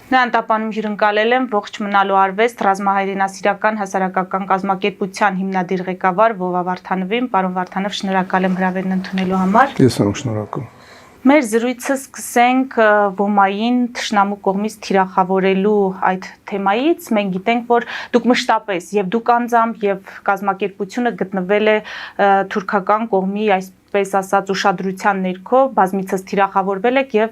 Նրան տապանում հյուրընկալել եմ ողջ մնալու արվեստ ռազմահայրենասիրական հասարակական կազմակերպության հիմնադիր ղեկավար Վովա Վարդանովին, պարոն Վարդանով, շնորհակալ եմ հրավերն ընդունելու համար։ Ես եմ շնորհակալ։ Մեր զրույցը սկսենք ՈՄԱ-ին թշնամու կողմից թիրախավորելու այդ թեմայից։ Մենք գիտենք, որ դուք մշտապես եւ դուք անձամբ եւ կազմակերպությունը գտնվել է թուրքական կողմի այսպես ասած ուշադրության ներքո, բազմիցս թիրախավորվել եք եւ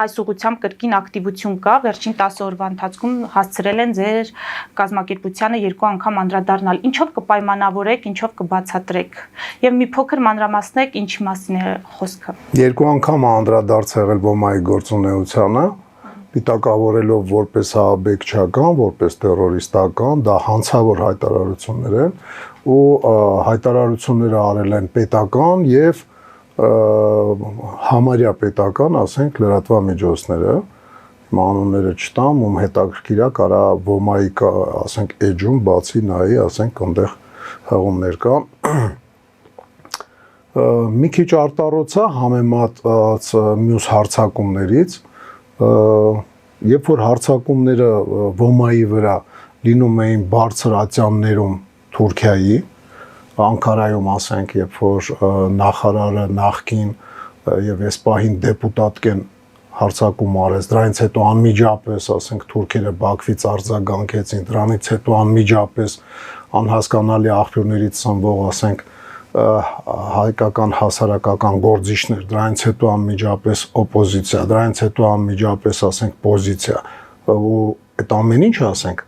այս ուղղությամբ կրկին ակտիվություն կա։ Վերջին 10 օրվա ընթացքում հասցրել են ձեր կազմակերպությանը 2 անգամ անդրադառնալ։ Ինչով կպայմանավորեք, ինչով կբացատրեք։ Եվ մի փոքր մանրամասնեք, ինչի մասին է խոսքը։ 2 անգամ անդրադարձ եղել ՈՄԱ-ի գործունեությանը, դիտակավորելով որպես ահաբեկչական, որպես տերորիստական, դա հանցավոր հայտարարություններ են ու հայտարարությունները արել են պետական եւ համարյա պետական, ասենք, լրատվամիջոցները, մանունները չտամ, ում հետաքրքիր է կարա ՈՄԱ-ի, ասենք, էջում բացի նայի, ասենք, այնտեղ հղումներ կան։ Մի քիչ արտառոց է համեմատած մյուս հարձակումներից, երբ որ հարձակումները ՈՄԱ-ի վրա լինում էին բարձր ատյաններում Թուրքիայի, Անկարայում, ասենք, երբ որ նախարարը նախկին եւ այս պահին դեպուտատկեն հարձակում արեց, դրանից հետո անմիջապես, ասենք, թուրքերը Բաքվից արձագանքեցին, դրանից հետո անմիջապես անհասկանալի աղբյուրներից սնվող, ասենք, հայկական հասարակական գործիչներ, դրանից հետո անմիջապես օպոզիցիա, դրանից հետո անմիջապես, ասենք, պոզիցիա, ու այդ ամեն ինչը, ասենք,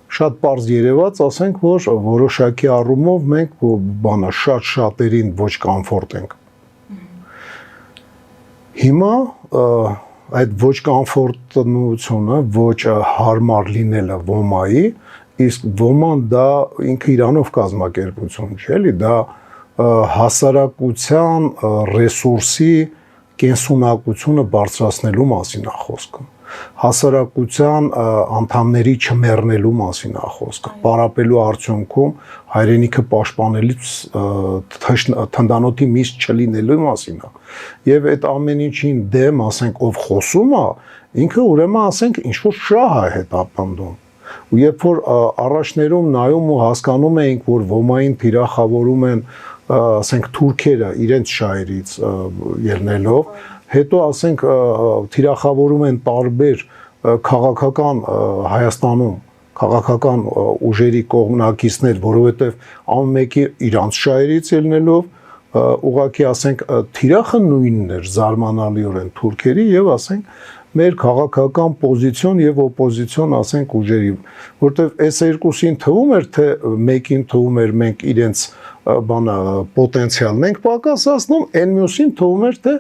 շատ պարզ երևաց, ասենք, որ որոշակի առումով մենք բանը շատ-շատերին ոչ կոմֆորտ ենք։ Հիմա այդ ոչ կոմֆորտությունը, ոչ հարմար լինելը ՈՄԱ-ի, իսկ ՈՄԱ-ն դա ինքը իրանով կազմակերպություն չէ, էլի, դա հասարակության ռեսուրսի կենսունակությունը բարձրացնելու մասին է խոսքը։ Հասարակության անդամների չմեռնելու մասին է խոսքը, պարապելու արդյունքում հայրենիքը պաշտպանելուց թնդանոթի միստ չլինելու մասին է։ Եվ այդ ամեն ինչին դեմ, ասենք, ով խոսում է, ինքը ուրեմն, ասենք, ինչ-որ շահ է հետապնդում։ Ու երբ որ առաջներում նայում ու հասկանում էինք, որ ՈՄԱ-ին թիրախավորում են, ասենք, թուրքերը իրենց շահերից ելնելով, հետո, ասենք, թիրախավորում են տարբեր քաղաքական Հայաստանում քաղաքական ուժերի կողմնակիցներ, որովհետև ամեն մեկի իրանց շահերից ելնելով ուղղակի, ասենք, թիրախը նույնն էր զարմանալիորեն թուրքերի եւ, ասենք, մեր քաղաքական պոզիցիոն եւ օպոզիցիոն, ասենք, ուժերի, որտեվ այս երկուսին թվում էր, թե մեկին թվում էր մենք իրենց բանը պոտենցիալն ենք պակասացնում, այն մյուսին թվում էր, թե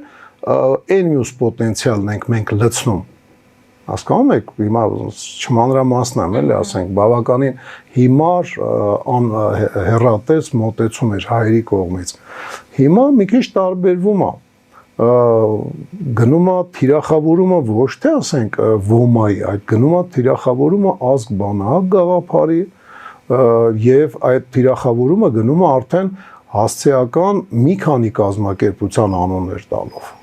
այն մյուս պոտենցիալն ենք մենք լցնում։ Հասկանում եք, հիմա չմանրամասնեմ, էլի, ասենք, բավականին հիմար հեռատես մոտեցում էր հայերի կողմից։ Հիմա մի քիչ տարբերվում է, գնում է թիրախավորումը ոչ թե, ասենք, ՈՄԱ-ի, այդ գնում է թիրախավորումը ազգ բանահակ գաղափարի եւ այդ թիրախավորումը գնում է արդեն հասցեական մի քանի կազմակերպության անուններ տալով։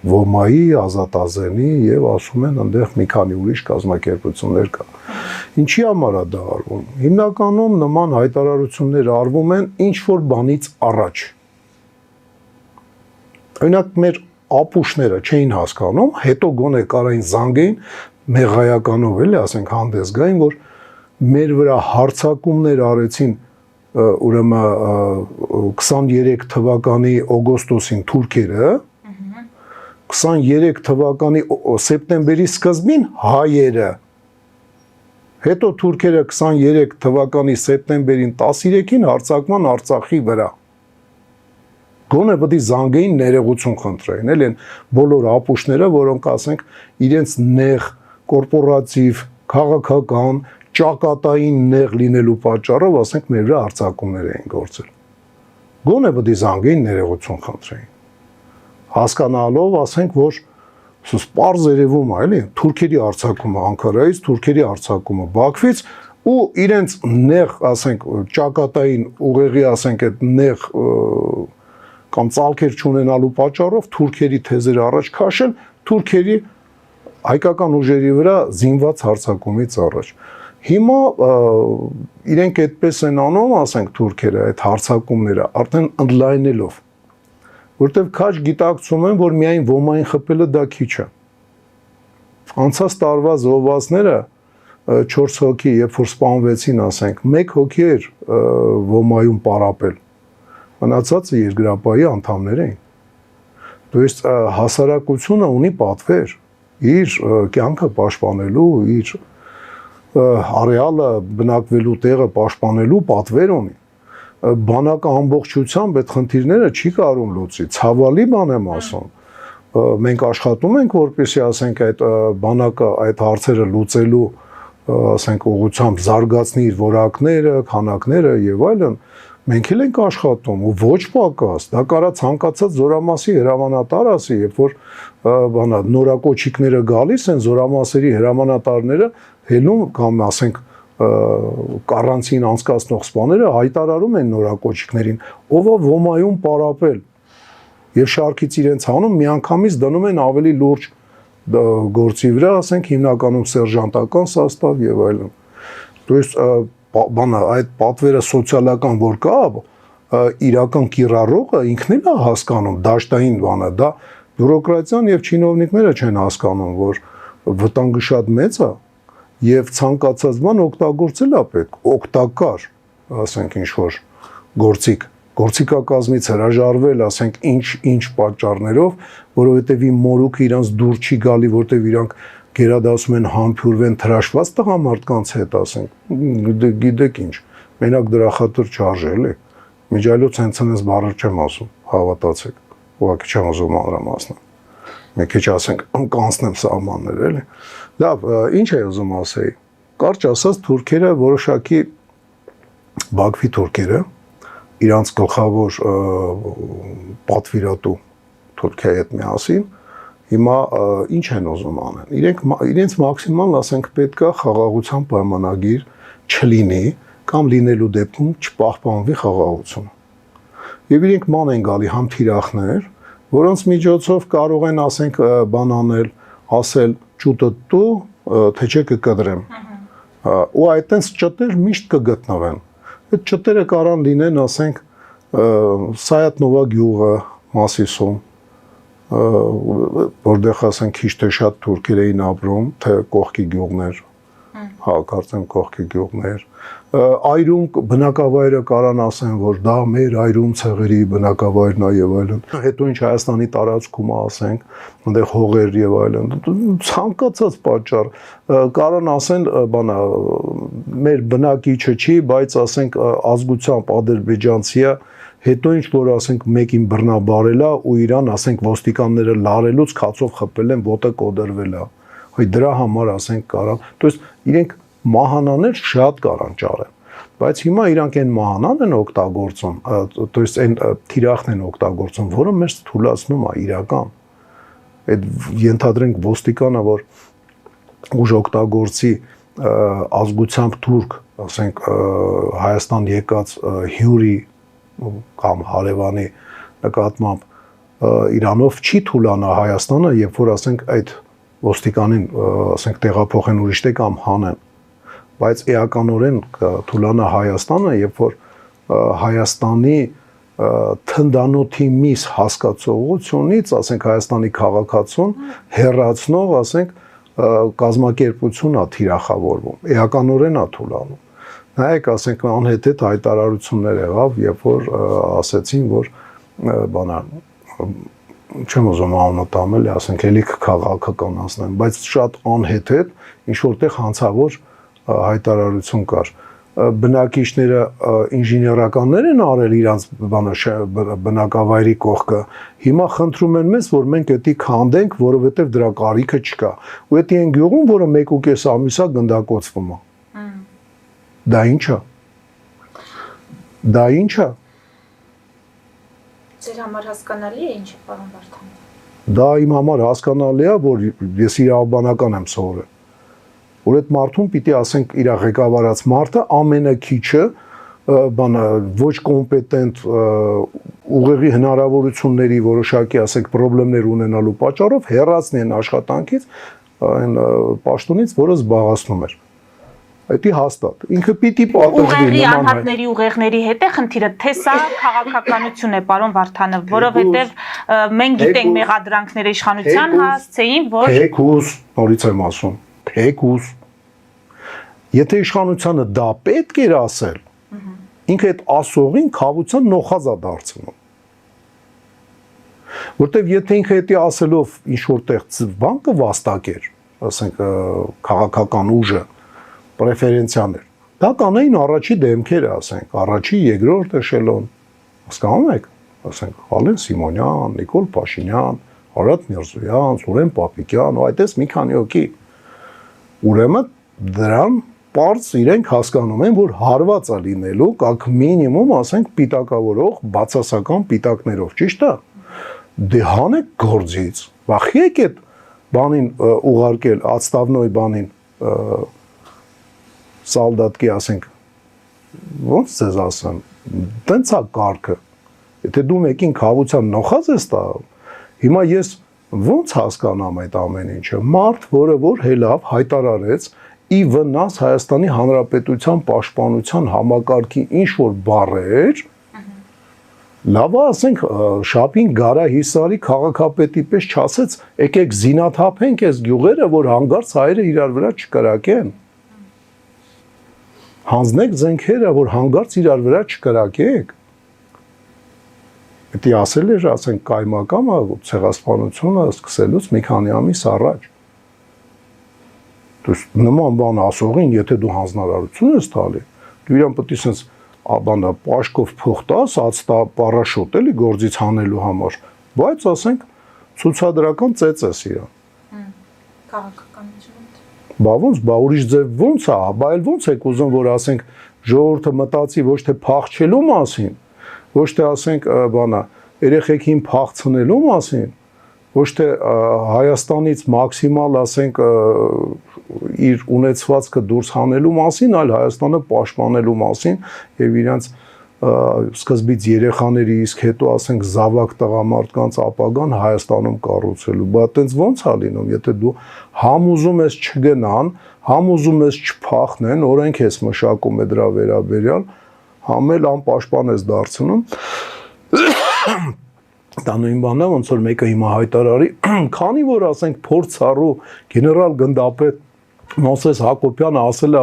ՈՄԱ-ի, Ազատազենի եւ ասում են այնտեղ մի քանի ուրիշ կազմակերպություններ կա։ Ինչի համար է դա արվում։ Հիմնականում նման հայտարարություններ արվում են ինչ որ բանից առաջ։ Օրինակ մեր ապուշները չէին հասկանում, հետո գոնե կարային զանգեին մեղայականով էլի, ասենք, հանդես գային, որ մեր վրա հարձակումներ արեցին ուրեմն 23 թվականի օգոստոսին թուրքերը, 23 թվականի սեպտեմբերի սկզբին հայերը, հետո թուրքերը 23 թվականի սեպտեմբերին 13-ին հարձակման Արցախի վրա։ Գոնե պետք է զանգեին ներողություն խնդրեին, էլի, բոլոր ապուշները, որոնք, ասենք, իրենց նեղ կորպորատիվ, քաղաքական, ճակատային նեղ լինելու պատճառով, ասենք, մեր վրա հարձակումներ էին գործել։ Գոնե պետք է զանգեին ներողություն խնդրեին։ Հասկանալով, ասենք, որ պարզ երևում է, էլի, թուրքերի հարձակումը Անկարայից, թուրքերի հարձակումը Բաքվից ու իրենց նեղ, ասենք, ճակատային ուղեղի, ասենք, այդ նեղ կամ ծալքեր չունենալու պատճառով թուրքերի թեզերը առաջ քաշել, թուրքերի հայկական ուժերի վրա զինված հարձակումից առաջ։ Հիմա իրենք այդպես են անում, ասենք թուրքերը, այդ հարձակումները արդեն ընդլայնելով, որտեղ քաջ գիտակցում են, որ միայն ոմային խփելը դա քիչ է։ Անցած տարվա զոհվածները 4 հոգի, երբ որ սպանվեցին, ասենք, 1 հոգի էր ոմայում պարապել։ Մնացածը երկրապահի անդամներ էին։ То есть հասարակությունը ունի պատվեր իր կյանքը պաշտպանելու, իր արեալը բնակվելու տեղը պաշտպանելու պատվեր ունի։ Բանակը ամբողջությամբ այդ խնդիրները չի կարող լուծի։ Ցավալի բան եմ ասում։ Մենք աշխատում ենք, որպեսզի ասենք այդ բանակը այդ հարցերը լուծելու, ասենք ուղղությամբ զարգացնի իր որակները, քանակները եւ այլն։ Մենք էլ ենք աշխատում ու ոչ պակաս, դա կարա ցանկացած զորամասի հրամանատար ասի, երբ որ բանա նորակոչիկները գալիս են, զորամասերի հրամանատարները հելում կամ ասենք կառանցին անցկացնող սպաները հայտարարում են նորակոչիկներին, ով է ոմայում պարապել եւ շարքից իրենց հանում միանգամից դնում են ավելի լուրջ գործի վրա, ասենք հիմնականում սերժանտական սաստավ եւ այլն։ То есть բանը այդ պատվերը սոցիալական որ կա, իրական կիրառողը ինքն էլ է հասկանում, դաշտային բանը, դա բյուրոկրատիան եւ չինովնիկները չեն հասկանում, որ վտանգը շատ մեծ է եւ ցանկացած բան օգտագործել է պետք, օգտակար, ասենք ինչ որ գործիքակազմից հրաժարվել, ասենք ինչ պատճառներով, որովհետեւ իմ մորուքը իրանց դուր չի գալի, որտեւ իրանք գերադասում են համբուրվեն թրաշված տղամարդկանց հետ, ասենք, գիտեք ինչ, մենակ դրա խաթր չարժե, էլի։ Միջայլոց հենց այնպես բառեր չեմ ասում, հավատացեք, ուղղակի չեմ ուզում մանրամասնել։ Մի քիչ ասենք կանցնեմ սահմաններ, էլի։ Լավ, ինչ է ուզում ասեի։ Կարճ ասած թուրքերը որոշակի Բաքվի թուրքերը իրանց գլխավոր պատվիրատու Թուրքիայի հետ միասին հիմա ինչ են ուզում անեն։ Իրենց մաքսիմալ, ասենք, պետքա խաղաղության պայմանագիր չլինի կամ լինելու դեպքում չպահպանվի խաղաղությունը։ Եվ իրենք ման են գալի համ թիրախներ, որոնց միջոցով կարող են, ասենք, բան անել, ասել ճուտը դու, թե չէ կկտրեմ։ Ու այդտենց ճտեր միշտ կգտնվեն։ Այդ ճտերը կարան լինեն, ասենք, Սայաթնովա գյուղը Մասիսում, որտեղ ասենք քիչ թե շատ թուրքեր էին ապրում, թե կողքի գյուղներ, հա, կարծեմ կողքի գյուղներ, այրում բնակավայրը կարան ասեն, որ դա մեր այրում ցեղերի բնակավայրն է եւ այլն։ Հետո ինչ Հայաստանի տարածքում ասենք, այնտեղ հողեր եւ այլն, ցանկացած պատճառ կարան ասեն, բանա մեր բնակիչը չի, բայց ասենք ազգությամբ ադրբեջանցի է, հետո ինչ որ ասենք մեկին բռնաբարել է ու իրան ասենք ոստիկանները լարելուց քացով խփել են, ոտը կոդրվել է։ Ոյ դրա համար ասենք կարան, то есть իրենք մահանաներ շատ կարան ճարեն, բայց հիմա իրանք այն մահանան են օգտագործում, то есть այն թիրախն են օգտագործում, որը մեզ թուլացնում է իրական։ Այդ ենթադրենք ոստիկանը, որ ուժ օգտագործի ազգությամբ թուրք, ասենք Հայաստան եկած հյուրի կամ հարևանի նկատմամբ Իրանով չի թուլանա Հայաստանը, երբ որ ասենք այդ ոստիկանին ասենք տեղափոխեն ուրիշ տեղ կամ հանեն, բայց էականորեն թուլանա Հայաստանը, երբ որ Հայաստանի թնդանոթի միս հասկացողությունից, ասենք Հայաստանի քաղաքացուն հեռացնող, ասենք կազմակերպություն է թիրախավորվում, էականորեն է թուլանում։ Նայեք, ասենք անհետեթ հայտարարություններ եղավ, երբ որ ասեցին, որ բանա չեմ ուզում անունը տանել, ասենք էլի քաղաքը կանացնեն, բայց շատ անհետեթ ինչ որտեղ հանցավոր հայտարարություն կար։ Բնակիչները ինժեներականներ են արել իրանց բնակավայրի կողքը, հիմա խնդրում են մեզ, որ մենք դա քանդենք, որովհետև դրա կարիքը չկա։ Ու դա այն գյուղում, որը 1.5 ամիս է գնդակոծվում է։ Դա ինչ է։ Դա ինչ է։ Ձեր համար հասկանալի է ինչ է, պարոն Վարդան։ Դա իմ համար հասկանալի է, որ ես իրավաբանական եմ սովորել։ Որ այդ մարդուն պիտի ասենք իր ղեկավարած մարդը ամենակիչը բանը ոչ կոմպետենտ ուղեղի հնարավորությունների որոշակի ասենք խնդիրներ ունենալու պատճառով հեռացնեն աշխատանքից այն պաշտոնից, որը զբաղացնում էր։ Դա հաստատ։ Ինքը պիտի պատժվի ուղեղի անհատների ուղեղների հետ է խնդիրը, թե սա քաղաքականություն է, պարոն Վարդանов, որովհետև մենք գիտենք մեղադրանքները իշխանության հասցեին, որ թեկուզ, նորից եմ ասում, թեկուզ։ Եթե իշխանությանը դա պետք էր ասել, ինքը այդ ասողին խավության նոխազ է դարձնում։ Որտեվ եթե ինքը դա ասելով ինչ որտեղ բան կվաստակեր, ասենք քաղաքական ուժը պրեֆերենցիաներ։ Դա կանեին առաջի դեմքերը, ասենք, առաջի, երկրորդ էշելոն։ Հասկանում եք, ասենք, Ալեն Սիմոնյան, Նիկոլ Փաշինյան, Արադ Միրզոյան, Սուրեն Պապիկյան, այդպես մի քանի հոգի։ Ուրեմն դրան պարզ իրենք հասկանում են, որ հարված է լինելու, կակ մինիմում, ասենք, պիտակավորող, բացասական պիտակներով, ճիշտ է։ Դե հանեք գործից, վախի եք այդ բանին ուղարկել, ածտավնոյ բանին սալդատկի, ասենք, ոնց ձեզ ասեմ, տենց է կարգը, եթե դու մեկին խավության նոխազ ես տա, հիմա ես ոնց հասկանամ այդ ամեն ինչը, մարդ, որը որ հելավ հայտարարեց ի վնաս Հայաստանի Հանրապետության պաշտպանության համակարգի ինչ-որ բառեր, լավ է, ասենք, շապին գարա հիսարի քաղաքապետի պես չասեց, եկեք զինաթափենք այս գյուղերը, որ հանգարց հայերը իրար վրա չկրակեն։ Հանձնեք զենքերը, որ հանգարց իրար վրա չկրակեք։ Դա ասել էր, ասենք, կայմակամ ցեղասպանությունը սկսելուց մի քանի ամիս առաջ։ Դուք նման բան ասողին, եթե դու հանձնարարություն ես տալի, դու իրան պետք է sense բանա պաշկով փող տաս, ածտա պարաշոտ էլի գործից հանելու համար, բայց ասենք ցուցադրական ծեծես իրան։ Քաղաքականություն։ Բա ոնց, բա ուրիշ ձև ոնց է, բա էլ ոնց եք ուզում, որ ասենք ժողովուրդը մտածի ոչ թե փախչելու մասին, ոչ թե ասենք բանա երեխեքին փախցնելու մասին, ոչ թե Հայաստանից մաքսիմալ ասենք իր ունեցվածքը դուրս հանելու մասին, այլ Հայաստանը պաշտպանելու մասին եւ իրանց սկզբից երեխաների, իսկ հետո ասենք զավակ տղամարդկանց ապագան Հայաստանում կառուցելու։ Բա այտենց ոնց է լինում, եթե դու համ ուզում ես չգնան, համ ուզում ես չփախնեն, օրենք ես մշակում է դրա վերաբերյալ, համ էլ անպաշտպան ես դարձնում։ Դա նույն բանն է, ոնց որ մեկը հիմա հայտարարի, քանի որ ասենք փորձառու գեներալ գնդապետ Մոսես Հակոբյանը ասել է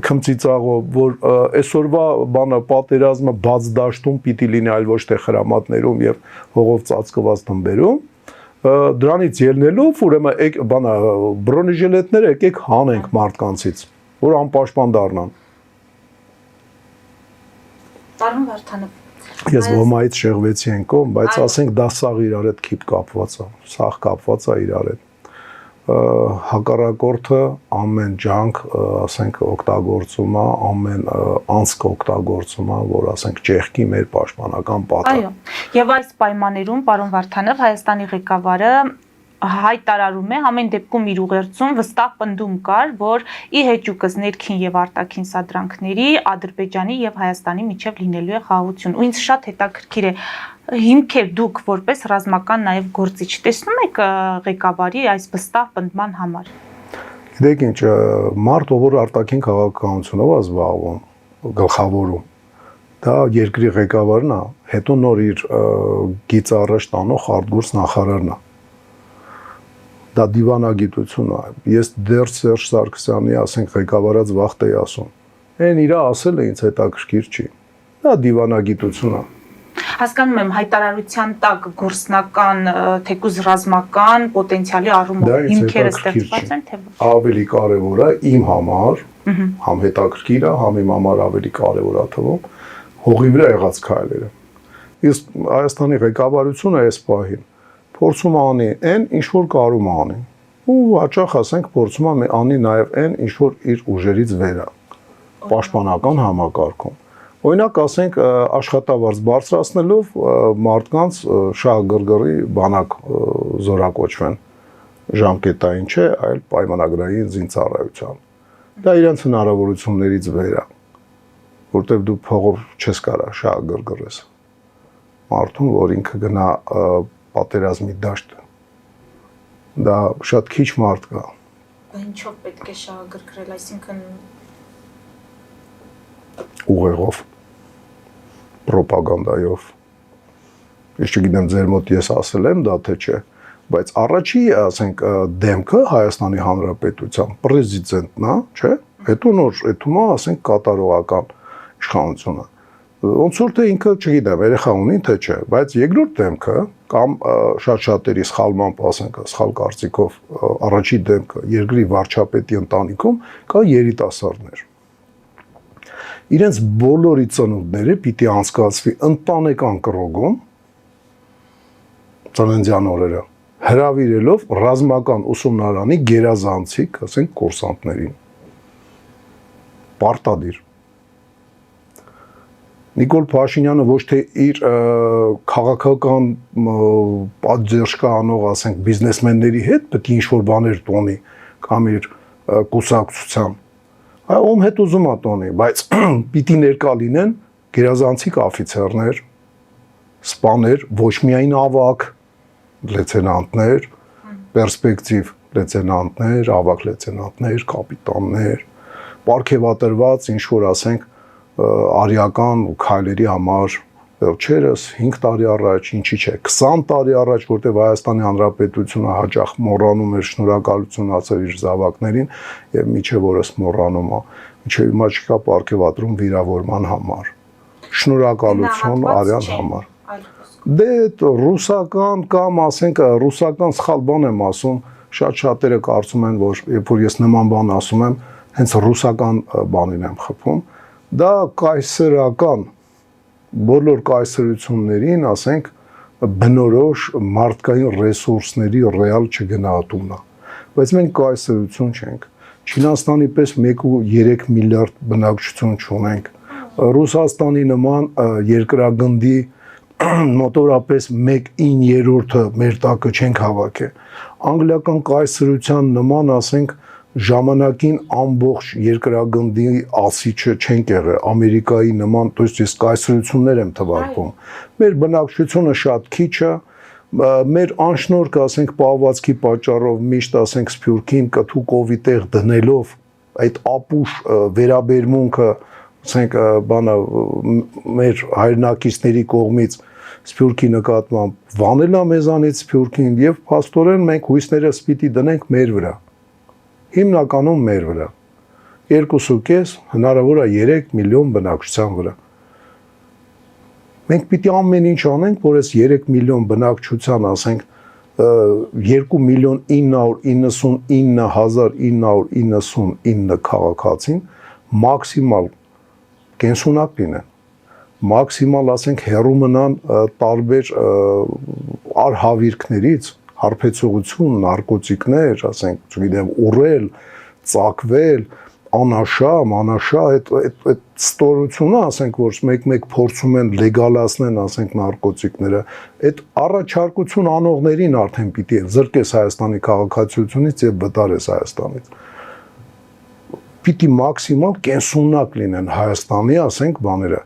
քմծիծաղով, որ այսօրվա բանը պատերազմը բաց դաշտում պիտի լինի, այլ ոչ թե խրամատներում եւ հողով ծածկված թմբերում, դրանից ելնելով, ուրեմն բանը բրոնեժելետները եկեք հանենք մարդկանցից, որ անպաշտպան դառնան։ Պարոն Վարդանով, ես ոմայից շեղվեցի են կողմ, բայց ասենք դա սաղ իրար հետ քիպ կապված է, սաղ կապված է իրար հետ։ Հակառակորդը ամեն ջանք, ասենք, օգտագործում է, ամեն անցք օգտագործում է, որ ասենք ճեղքի մեր պաշտպանական պատը։ Այո, եւ այս պայմաններում, պարոն Վարդանով, Հայաստանի ղեկավարը հայտարարում է ամեն դեպքում իր ուղերձում վստահ պնդում կար, որ ի հեճուկս ներքին եւ արտաքին սադրանքների Ադրբեջանի եւ Հայաստանի միջև լինելու է խաղաղություն։ Ու ինձ շատ հետաքրքիր է հիմքեր դուք որպես ռազմական նաեւ գործիչ տեսնում եք ղեկավարի այս վստահ պնդման համար։ Գիտեք ինչ, մարդ ով որ արտաքին քաղաքականությունով է զբաղվում, գլխավորում, դա երկրի ղեկավարն է, հետո նոր իր գիծ առաջ տանող արտգործ նախարարն է։ Դա դիվանագիտություն է։ Ես դեռ Սերժ Սարգսյանի, ասենք, ղեկավարած վախտ էի ասում։ Այն իրա ասել է ինձ հետաքրքիր չի։ Դա դիվանագիտություն է։ Հասկանում եմ, հայտարարության տակ գործնական, թեկուզ ռազմական պոտենցիալի առումով հիմքերը ստեղծված են, թե ոչ։ Ավելի կարևոր է իմ համար, համ հետաքրքիր է, համ իմ համար ավելի կարևոր է թվում հողի վրա եղած քայլերը։ Իսկ Հայաստանի ղեկավարությունը այս պահին փորձում անի այն, ինչ որ կարում անի։ Ու հաճախ ասենք փորձում անի նաև այն, ինչ որ իր ուժերից վեր է պաշտպանական համակարգում։ Օրինակ ասենք աշխատավարձ բարձրացնելով մարդկանց շահագրգռի բանակ զորակոչվեն ժամկետային չէ, այլ պայմանագրային զինծառայության։ Դա իրենց հնարավորություններից վեր է, որտեղ դու փողով չես կարա շահագրգռես մարդուն, որ ինքը գնա պատերազմի դաշտ դա շատ քիչ մարդ կա։ Ինչով պետք է շահագրգռել, այսինքն ուղեղով, պրոպագանդայով։ Ես չգիտեմ ձեր մոտ ես ասել եմ դա թե չէ, բայց առաջի, ասենք, դեմքը Հայաստանի Հանրապետության պրեզիդենտն է, չէ՞։ Հետո նոր էթումա, ասենք, կատարողական իշխանությունը։ Ոնց որ թե ինքը, չգիտեմ, երեխա ունի թե չէ, բայց երկրորդ դեմքը կամ շատ-շատերի սխալմամբ, ասենք, սխալ կարծիքով առաջի դեմքը երկրի վարչապետի ընտանիքում կա երիտասարդներ։ Իրենց բոլորի ծնունդները պիտի անցկացվի ընտանեկան կռոգում ծննդյան օրերը, հրավիրելով ռազմական ուսումնարանի գերազանցիկ, ասենք, կուրսանտներին։ Պարտադիր։ Նիկոլ Փաշինյանը ոչ թե իր քաղաքական պատժերշկա անող, ասենք, բիզնեսմենների հետ պետք է ինչ-որ բաներ տոնի կամ իր կուսակցության, ում հետ ուզում է տոնի, բայց պիտի ներկա լինեն գերազանցիկ օֆիցերներ, սպաներ, ոչ միայն ավագ լեյտենանտներ, պերսպեկտիվ լեյտենանտներ, ավագ լեյտենանտներ, կապիտաններ, պարգևատրված ինչ-որ, ասենք, արիական քայլերի համար վերջերս 5 տարի առաջ, ինչի՞ չէ, 20 տարի առաջ, որտեղ Հայաստանի Հանրապետությունը հաճախ մոռանում էր շնորհակալություն ասել իր զավակներին եւ միջև օրս մոռանում է, միջև հիմա չկա պարգևատրում վիրավորման համար։ Շնորհակալություն արյան համար։ Դե ռուսական կամ, ասենք, ռուսական սխալ բան եմ ասում, շատ-շատերը կարծում են, որ երբ որ ես նման բան ասում եմ, հենց ռուսական բանին եմ խփում։ Դա կայսերական բոլոր կայսրություններին, ասենք, բնորոշ մարդկային ռեսուրսների ռեալ չգնահատումն է։ Բայց մենք կայսրություն չենք։ Չինաստանի պես 1.3 միլիարդ բնակչություն չունենք։ Ռուսաստանի նման երկրագնդի մոտորապես 1/9 մեր տակը չենք հավաքել։ Անգլիական կայսրության նման, ասենք, ժամանակին ամբողջ երկրագնդի ասիչը չենք եղել, Ամերիկայի նման, то есть ես կայսրություններ եմ թվարկում։ Մեր բնակչությունը շատ քիչ է, մեր անշնորհք, ասենք, պահվածքի պատճառով միշտ, ասենք, Սփյուռքին կթուկովի տեղ դնելով այդ ապուշ վերաբերմունքը, ասենք, բանը մեր հայրենակիցների կողմից Սփյուռքի նկատմամբ վանել է մեզանից Սփյուռքին եւ փաստորեն մենք հույսները պիտի դնենք մեր վրա։ Հիմնականում մեր վրա 2.5, հնարավոր է 3 միլիոն բնակչության վրա։ Մենք պիտի ամեն ինչ անենք, որ այս 3 միլիոն բնակչության, ասենք, 2.999.999 քաղաքացին մաքսիմալ կենսունակ լինեն, մաքսիմալ, ասենք, հեռու մնան տարբեր արհավիրքներից, հարբեցողություն, նարկոտիկներ, ասենք, չգիտեմ, ուռել, ծակվել, անաշամ, այդ ստորությունը, ասենք, որ մեկ-մեկ փորձում են լեգալացնեն, ասենք, նարկոտիկները, այդ առաջարկություն անողներին արդեն պիտի զրկես Հայաստանի քաղաքացիությունից եւ վտարես Հայաստանից։ Պիտի մաքսիմալ կենսունակ լինեն Հայաստանի, ասենք, բաները։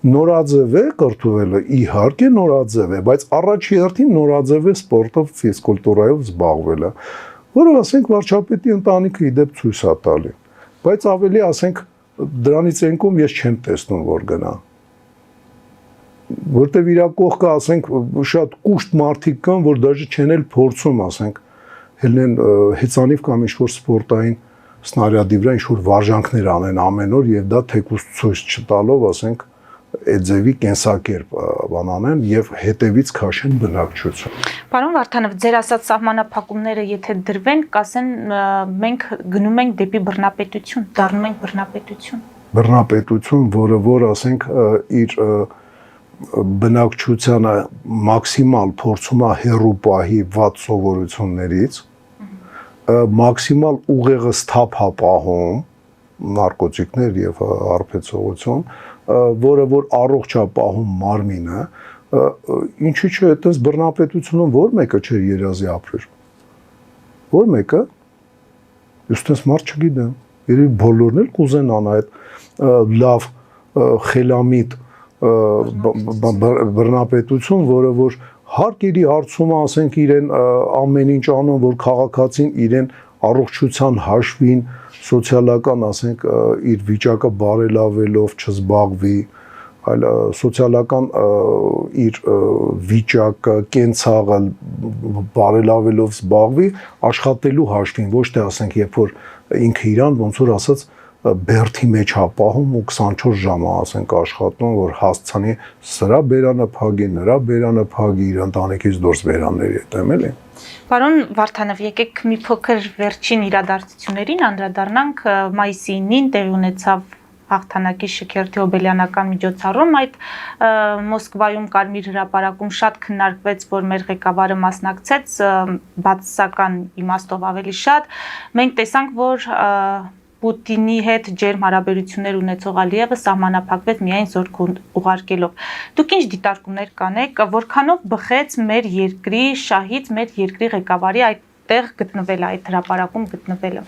Նորաձև է կրթվելը, իհարկե նորաձև է, բայց առաջի հերթին նորաձև է սպորտով, ֆիզկուլտուրայով զբաղվելը, որը, ասենք, վարչապետի ընտանիքը իդեպ ցույց է տալի, բայց ավելի, ասենք, դրանից ենքում ես չեմ տեսնում, որ գնա, որտեվ իր կողքը, ասենք, շատ կուշտ մարդիկ կան, որ դաժե չեն էլ փորձում, ասենք, ելնեն հեծանիվ կամ ինչ-որ սպորտային սնարյադի վրա ինչ-որ վարժանքներ անեն ամեն օր եւ դա թեկուզ ցույց չտալով, ասենք, Էձևի կենսակերպ բանանեն եւ հետևից քաշեն բնակչություն։ Պարոն Վարդանով, ձեր ասած սահմանափակումները եթե դրվեն, կասեն մենք գնում ենք դեպի բռնապետություն, դառնում ենք բռնապետություն։ Բռնապետություն, որը որ, ասենք, իր բնակչությանը մաքսիմալ փորձում է հեռու պահի վատ սովորություններից, մաքսիմալ ուղեղը սթափ հապահում, նարկոտիկներ եւ հարբեցողություն, որը որ առողջ է պահում մարմինը, ինչու՞ չէ, այդպես բռնապետությունում որ մեկը չէր երազի ապրեր։ Որ մեկը, ես այդպես մարդ չգիտեմ, երևի բոլորն էլ կուզենան այդ լավ խելամիտ բռնապետություն, որը որ հարկերի հարցումը, ասենք իրեն ամեն ինչ անում, որ քաղաքացին իրեն առողջության հաշվին սոցիալական, ասենք, իր վիճակը բարելավելով չզբաղվի, այլ սոցիալական իր վիճակը, կենցաղը բարելավելով զբաղվի, աշխատելու հաշվին, ոչ թե ասենք, երբ որ ինքը իրան ոնց որ ասած բերթի մեջ հապահում ու 24 ժամ ասենք աշխատում, որ հասցանի սրա բերանը փագի, նրա բերանը փագի, իր ընտանիքից դուրս բերանների հետեմ էլի։ Պարոն Վարդանով, եկեք մի փոքր վերջին իրադարձություններին անդրադառնանք։ Մայիսի 9-ին տեղի ունեցավ հաղթանակի Շքերթի Հոբելյանական միջոցառում, այդ Մոսկվայում Կարմիր հրապարակում շատ քննարկվեց, որ մեր ղեկավարը մասնակցեց, բացասական իմաստով ավելի շատ։ Մենք տեսանք, որ Պուտինի հետ ջերմ հարաբերություններ ունեցող Ալիևը սահմանափակվեց միայն զորք ուղարկելով։ Դուք ինչ դիտարկումներ կանեք, որքանով բխեց մեր երկրի շահից, մեր երկրի ղեկավարի այդտեղ գտնվելը, այդ հրապարակում գտնվելը։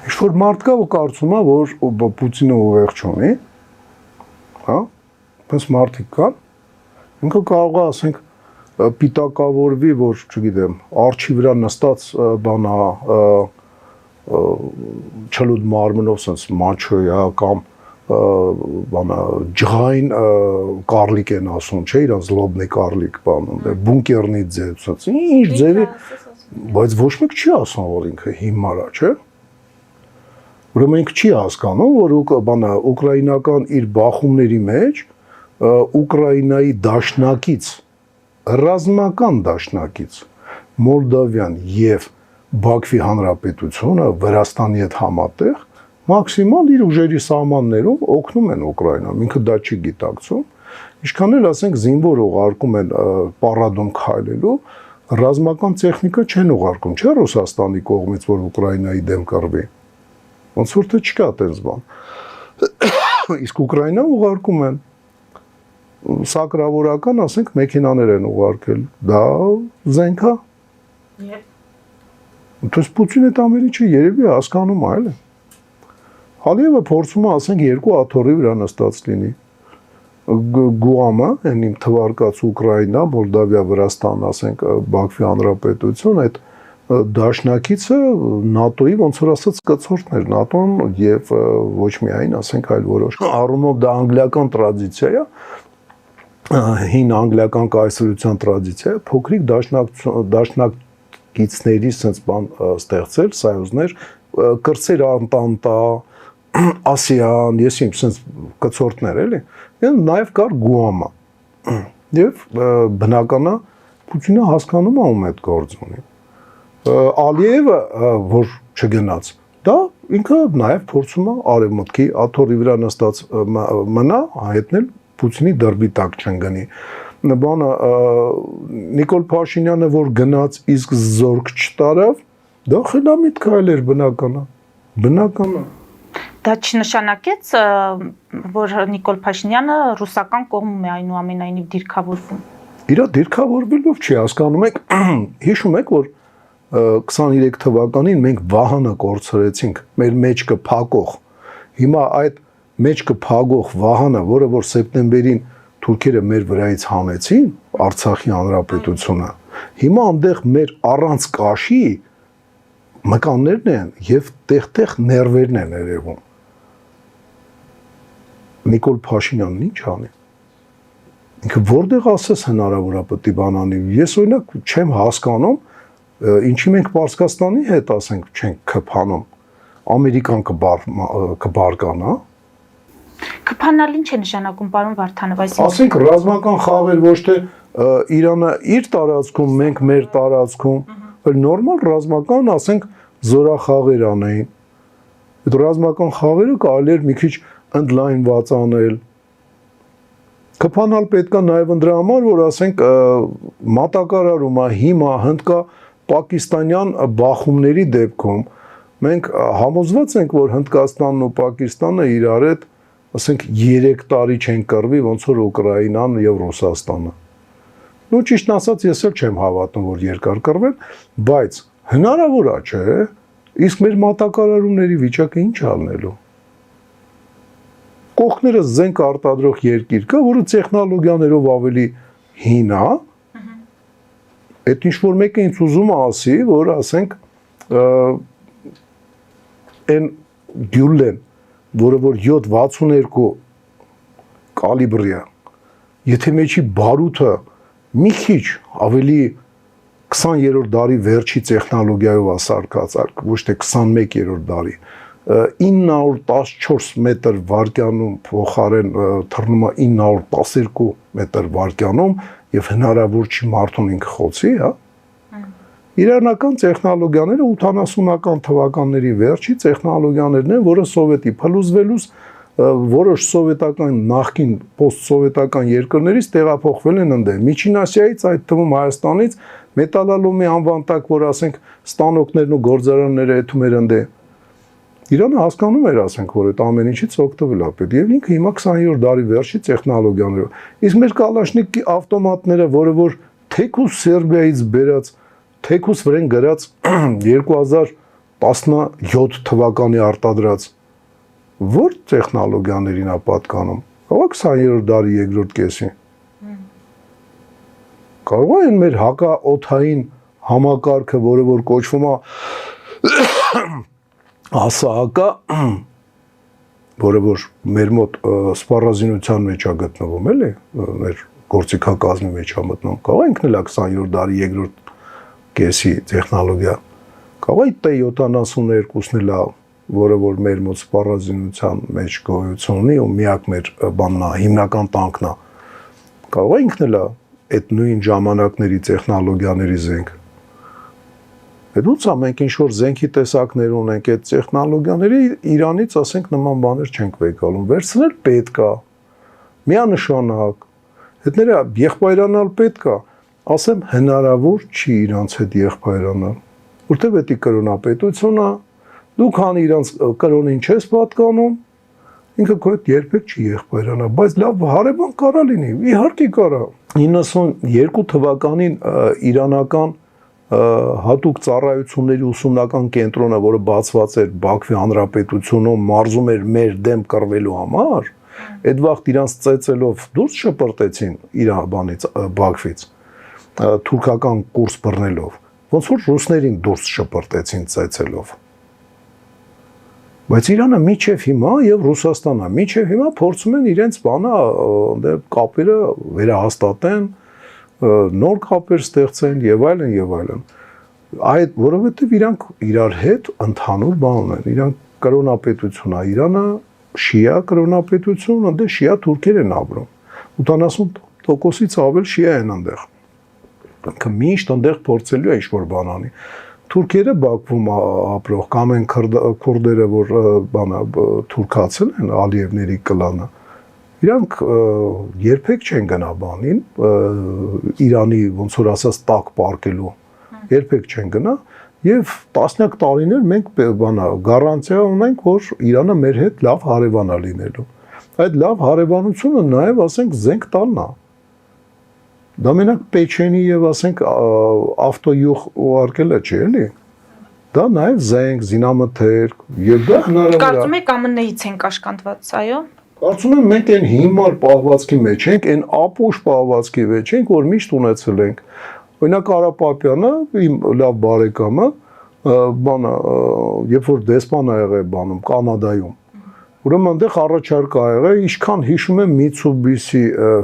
Ինչ-որ մարդ կա ու կարծում է, որ Պուտինը ուղեղ չունի, հա, պես մարդիկ կան, ինքը կարող է, ասենք, պիտակավորվի, որ, չգիտեմ, արջի վրա նստած բանա, չլուտ մարմնով սենց մաչոյա կամ բանա ջղային կարլիկ են ասում, չէ, իրան զլոբնի կարլիկ բանում, բունկերնի ձև, սենց ինչ ձևի, բայց ոչ մեկ չի ասում, որ ինքը հիմար է, չէ։ Ուրեմն ինքը չի հասկանում, որ բանա ուկրաինական իր բախումների մեջ Ուկրաինայի դաշնակից, ռազմական դաշնակից Մոլդավյան եւ Բաքվի Հանրապետությունը Վրաստանի հետ համատեղ մաքսիմալ իր ուժերի սահմաններում օգնում են Ուկրաինան, ինքը դա չի գիտակցում, ինչքան էլ ասենք զինվոր ուղարկում են պարադում քայլելու, ռազմական տեխնիկա չեն ուղարկում, չէ՞ Ռուսաստանի կողմից, որ Ուկրաինայի դեմ կռվի, ոնց որ թե չկա այդպես բան, իսկ Ուկրաինան ուղարկում են, սակրավորական, ասենք, մեքենաներ են ուղարկել, դա զենք է։ Թես Պուտինը այդ ամեն ինչը երևի հասկանում է, էլի։ Ալիևը փորձում է, ասենք, երկու աթոռի վրա նստած լինի։ Գուամը, այն իմ թվարկած Ուկրաինա, Մոլդավիա, Վրաստան, ասենք, Բաքվի Հանրապետություն, այդ դաշնակիցը ՆԱՏՕ-ի ոնց որ ասած կցորդներ, ՆԱՏՕ-ն եւ ոչ միայն, ասենք, այլ որոշ առումով դա անգլիական տրադիցիա է, հին անգլիական կայսրության տրադիցիա է, փոքրիկ դաշնակիցների sense բան ստեղծել, սայոզներ, կրծեր Անտանտա, Ասիան, ես իմ sense կցորդներ էլի, եւ նաեւ կար Գուամը։ Եվ բնականա Պուտինը հասկանում է ում այդ գործ ունի։ Ալիևը, որ չգնաց, դա ինքը նաեւ փորձում է արևմուտքի աթոռի վրա նստած մնա, հայտնել Պուտինի դրբի տակ չընկնի։ Բանը Նիկոլ Փաշինյանը, որ գնաց, իսկ զորք չտարավ, դա խելամիտ քայլ էր բնականա։ Դա չնշանակեց, որ Նիկոլ Փաշինյանը ռուսական կողմում է այնուամենայնիվ դիրքավորվում։ Իրա դիրքավորվելով չի հասկանում եք, հիշում եք, որ 23 թվականին մենք Վահանը կորցրեցինք, մեր մեջքը փակող։ Հիմա այդ մեջքը փակող Վահանը, որը որ սեպտեմբերին թուրքերը մեր վրայից հանեցին, Արցախի հանրապետությունը, հիմա այնտեղ մեր առանց կաշի մկաններն են եւ տեղ-տեղ ներվերն են երևում։ Նիկոլ Փաշինյանն ինչ անի։ Ինքը որտեղ ասես հնարավոր է պետք է բանանի։ Ես օրինակ չեմ հասկանում, ինչի մենք Պարսկաստանի հետ ասենք չենք քփանում, Ամերիկան կբարկանա։ Քփանալ ինչ է նշանակում, պարոն Վարդանով, այսինքն։ Ասենք ռազմական խաղեր ոչ թե Իրանը իր տարածքում, մենք մեր տարածքում, այլ նորմալ ռազմական, ասենք, զորախաղեր անեին։ Այդ ռազմական խաղերը կարելի էր մի քիչ ընդլայնված անել։ Քփանալ պետքա նաև դրա համար, որ ասենք մատակարարումը հիմա հնդկա պակիստանյան բախումների դեպքում մենք համոզված ենք, որ Հնդկաստանն ու Պակիստանը իրար հետ, ասենք 3 տարի չեն կռվի, ոնց որ Ուկրաինան եւ Ռուսաստանը։ Նու ճիշտ ասած ես էլ չեմ հավատում, որ երկար կռվեն, բայց հնարավոր է, չէ՞։ Իսկ մեր մատակարարումների վիճակը ինչ ալնելու։ Կողքները զենք արտադրող երկիր կա, որը տեխնոլոգիաներով ավելի հին է, այդ ինչ որ մեկը ինձ ուզում է ասի, որ ասենք այն Գյուլեն, որը որ 7.62 կալիբրի է, եթե մեջի բարութը մի քիչ ավելի 20-րդ դարի վերջի տեխնոլոգիայով է սարքած, ոչ թե 21-րդ դարի 914 մետր վարկյանում փոխարեն թռնում է 912 մետր վարկյանում եւ հնարավոր չի մարդուն ինքը խոցի, հա։ Իրանական տեխնոլոգիաները 80-ական թվականների վերջի տեխնոլոգիաներն են, որը սովետի փլուզվելուց որոշ սովետական նախկին post-սովետական երկրներից տեղափոխվել են ընդդեմ։ Միջին Ասիայից, այդ թվում Հայաստանից մետալալոմի անվան տակ, որ ասենք ստանոկներն ու գործարանները եթում էր ընդդեմ։ Իրանը հասկանում էր, ասենք, որ այդ ամեն ինչից օգտվել է պետք եւ ինքը հիմա 20-րդ դարի վերջի տեխնոլոգիաներով։ Իսկ մեր Կալաշնիկի ավտոմատները, որը որ թեկուս Սերբիայից բերած, թեկուս վրեն գրած 2017 թվականի արտադրած որ տեխնոլոգիաներին է պատկանում։ Կարող է 20-րդ դարի երկրորդ կեսին։ Կարող է այն մեր հակաօդային համակարգը, որը որ կոչվում է հասահակա, որը որ մեր մոտ սպառազինության մեջ է գտնվում, էլի, մեր գործիքակազմի մեջ է մտնում։ Կարող է ինքն էլ 20-րդ դարի երկրորդ կեսի տեխնոլոգիա։ Կարող է T-72-ն էլ որը որ մեր մոտ սպառազինության մեջ գոյություն ունի ու միակ մեր բանն է, հիմնական տանկն է։ Կարող է ինքն էլ այդ նույն ժամանակների տեխնոլոգիաների զենք։ Այդ ո՞նց է մենք ինչ որ զենքի տեսակներ ունենք, այդ տեխնոլոգիաների Իրանից ասենք նման բաներ չենք վեկալում։ Վերցնել պետք է։ Միանշանակ։ Այդ նրա եղբայրանալ պետք է։ Ասեմ հնարավոր չի իրանց հետ եղբայրանալ։ Որտեւ դա կրոնապետությունն է Դու քանի իրանց կրոնին չես պատկանում, ինքը քո հետ երբեք չի եղբայրանա, բայց լավ հարևան կարա լինի, իհարկե կարա։ 92 թվականին իրանական հատուկ ծառայությունների ուսումնական կենտրոնը, որը բացված էր Բաքվի Հանրապետությունում, մարզում էր մեր դեմ կռվելու համար, այդ վաղտ իրանց ծեծելով դուրս շպրտեցին Իրանից Բաքվից, թուրքական կուրս բռնելով, ոնց որ ռուսներին դուրս շպրտեցին ծեծելով։ Բայց Իրանը միջև հիմա եւ Ռուսաստանը միջև հիմա փորձում են իրենց բանը կապերը վերահաստատեն, նոր կապեր ստեղծեն եւ այլն եւ այլն։ Այդ որովհետեւ իրանք իրար հետ ընդհանուր բան ունեն։ Իրանք կրոնապետություն է, Իրանը շիա կրոնապետություն, այնտեղ շիա թուրքեր են ապրում։ 80%-ից ավել շիա են այնտեղ։ Ինքը միշտ այնտեղ փորձելու է ինչ-որ բան անի։ Թուրքերը Բաքվում ապրող կամ են քուրդերը, որ բանա թուրքացել են Ալիևների կլանը, իրանք երբեք չեն գնա բանին, Իրանի ոնց որ ասած տակ պարկելու, երբեք չեն գնա եւ տասնյակ տարիներ մենք բանա գարանտիա ունենք, որ Իրանը մեր հետ լավ հարևան է լինելու։ Այդ լավ հարևանությունը նաեւ ասենք զենք տալն է։ Դա մենակ Պեչենի եւ ասենք ավտոյուղ ուղարկելը չէ, էլի։ Դա նաեւ զենք, զինամթերք, եւ դա հնարավոր է։ Կարծում եք ԱՄՆ-ից են կաշկանդված, այո։ Կարծում եմ մենք այն հիմար պահվածքի մեջ ենք, այն ապուշ պահվածքի մեջ ենք, որ միշտ ունեցել ենք։ Օրինակ Արապապյանը, իմ լավ բարեկամը, բանը, երբ որ դեսպան ա եղել բանում Կանադայում, ուրեմն այնտեղ առաջարկ ա եղել, ինչքան հիշում եմ Mitsubishi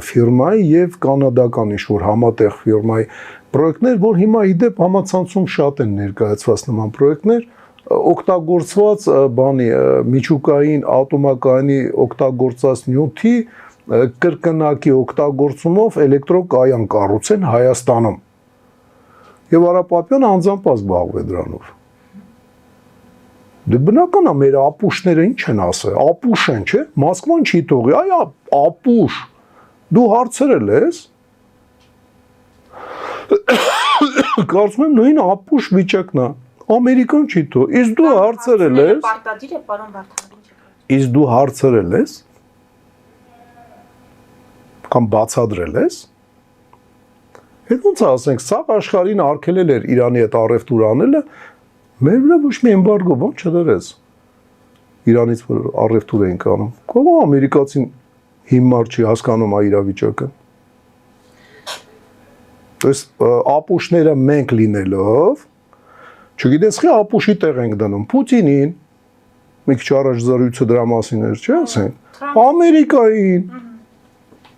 ֆիրմայի եւ կանադական ինչ-որ համատեղ ֆիրմայի պրոյեկտներ, որ հիմա իդեպ համացանցում շատ են ներկայացված նման պրոյեկտներ, օգտագործված բանի միջուկային ատոմակայանի օգտագործած նյութի կրկնակի օգտագործումով էլեկտրոկայան կառուցեն Հայաստանում։ Եվ Արապապյանը անձամբ զբաղվում է դրանով։ Դե բնական է մեր ապուշները ինչ են ասել, ապուշ են, չէ՞, Մոսկվան չի թողի, այ ապուշ, դու հարցրել ես, կարծում եմ նույն ապուշ վիճակն է, Ամերիկան չի թողի, իսկ դու հարցրել ես, Պարտադիր է, պարոն Վարդանին։ իսկ դու հարցրել ես, կամ բացադրել ես, հետ ոնց ասենք, սաղ աշխարհին արգելել էր Իրանի հետ առևտուր անելը, մեր վրա ոչ մի էմբարգո բան չդրեց Իրանից որ առևտուր էին անում։ Կարող ամերիկացին հիմար չի հասկանում այդ իրավիճակը։ То есть ապուշները մենք լինելով, չգիտես խի ապուշի տեղ ենք դնում Պուտինին, մի քիչ առաջ զրույցը դրա մասին էր, չէ՞ ասենք, Ամերիկային։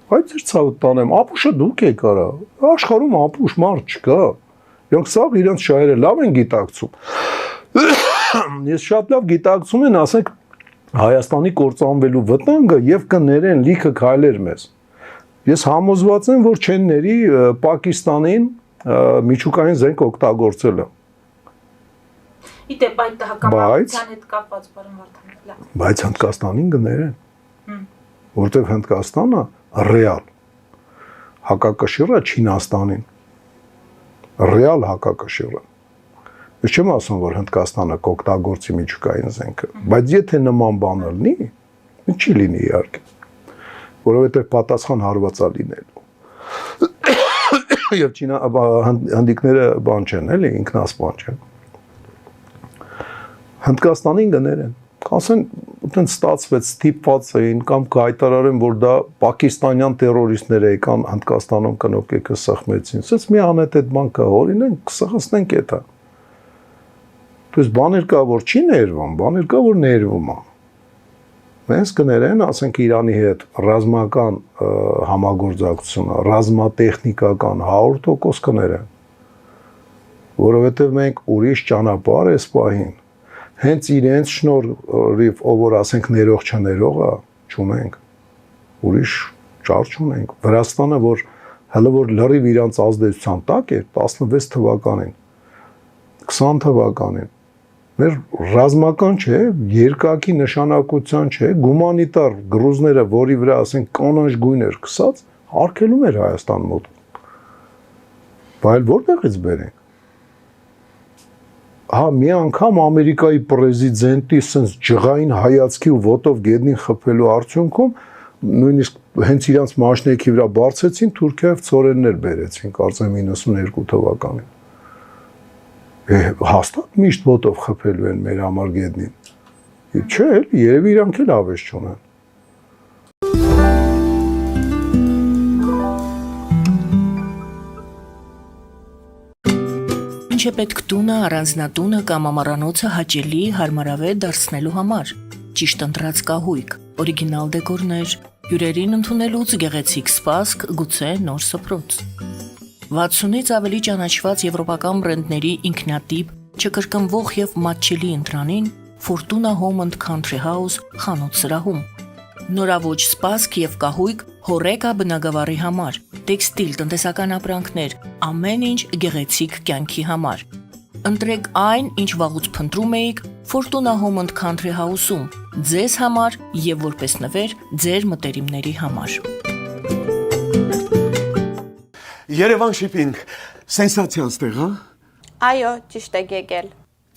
Բայց ես ցավը տանեմ, ապուշը դուք եք արա։ Աշխարհում ապուշ մարդ չկա։ Իրանք սա իրենց շահերը լավ են գիտակցում։ Ես շատ լավ գիտակցում են, ասենք, Հայաստանի կործանվելու վտանգը եւ կներեն լիքը քայլեր մեզ։ Ես համոզված եմ, որ չեն ների Պակիստանին միջուկային զենք օգտագործելը։ Իդեպ այդ հակամարտության հետ կապված բառը Վարդան։ Բայց Հնդկաստանին կներեն։ Որտեղ Հնդկաստանը ռեալ հակակշիռը Չինաստանին ռեալ հակակշիռը ես չեմ ասում որ Հնդկաստանը կօգտագործի միջուկային զենքը բայց եթե նման բան լինի չի լինի իհարկե որովհետև պատասխան հարվածա լինելու եւ հնդիկները բան չեն էլի ինքնասպան չեն Հնդկաստանին գներեն ասեն այդտենց ստացվեց ստիպված էին կամ կհայտարարեն որ դա պակիստանյան տերորիստներ եկան Հնդկաստանում կնոկեկը սխմեցին ասես մի անետ այդ բան կա օրինենք կսխացնենք էտա դες բաներ կա որ չի ներվում բաներ կա որ ներվում է մենք կներեն ասենք Իրանի հետ ռազմական համագործակցությունը ռազմատեխնիկական 100% կներեն որովհետև մենք ուրիշ ճանապարհ էս պահին հենց իրենց շնորհիվ ով որ ասենք ներող չներողա չունենք ուրիշ ճար չունենք Վրաստանը որ հələ որ լրիվ իրանց ազդեցության տակ է 16 թվականին 20 թվականին մեր ռազմական չէ երկակի նշանակության չէ գումանիտար գրուզները որի վրա ասենք կանաչ գույներ քսած արկելում էր Հայաստան մոտ բայց որտեղից բերենք Հա մի անգամ Ամերիկայի պրեզիդենտի sense ջղային հայացքի ու ոտով գետնին խփելու արդյունքում նույնիսկ հենց իրանց մաշնեքի վրա բարձեցին Թուրքիայով ծորեններ բերեցին կարծեմ 92 թվականին հաստատ միշտ ոտով խփելու են մեր համար գետնին չէ երևի իրանք էլ ավեշ չունեն Ինչ է պետք տունը, առանձնատունը կամ ամառանոցը հաճելի, հարմարավետ դարձնելու համար։ Ճիշտ ընտրած կահույք, օրիգինալ դեկորներ, հյուրերին ընդունելուց գեղեցիկ սպասք, գուցե նոր սփռոց։ 60-ից ավելի ճանաչված եվրոպական բրենդների ինքնատիպ, չկրկնվող եւ մատչելի ընտրանին Fortuna Home and Country House խանութ սրահում։ Նորավոճ սպասք եւ կահույք հորեկա բնագավառի համար, տեքստիլ տնտեսական ապրանքներ, ամեն ինչ գեղեցիկ կյանքի համար։ Ընտրեք այն, ինչ վաղուց փնտրում էիք Fortuna Home and Country House-ում, ձեզ համար եւ որպես նվեր ձեր մտերիմների համար։ Երևան շիփինգ, սենսացիա ստեղ, հա։ Այո, ճիշտ եք եկել։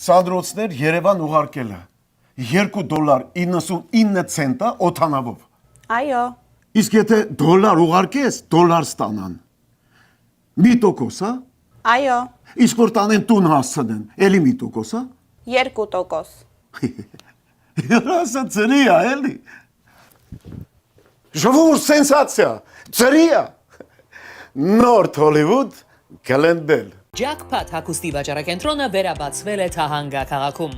Սանդրոցներ Երևան ուղարկելը $2.99 օթանավով։ Այո, Իսկ եթե դոլար ուղարկես, դոլար ստանան։ Մի տոկոս, հա։ այո, Իսկ որ տանեն տուն հասցնեն, էլի մի տոկոս, հա։ 2%։ Երասը ծրի է, էլի։ Ժողովուրդ սենսացիա, ծրի է։ Նորթ Հոլիվուդ կլենդել։ Jackpot հագուստի վաճառակենտրոնը վերաբացվել է Թահանգա քաղաքում։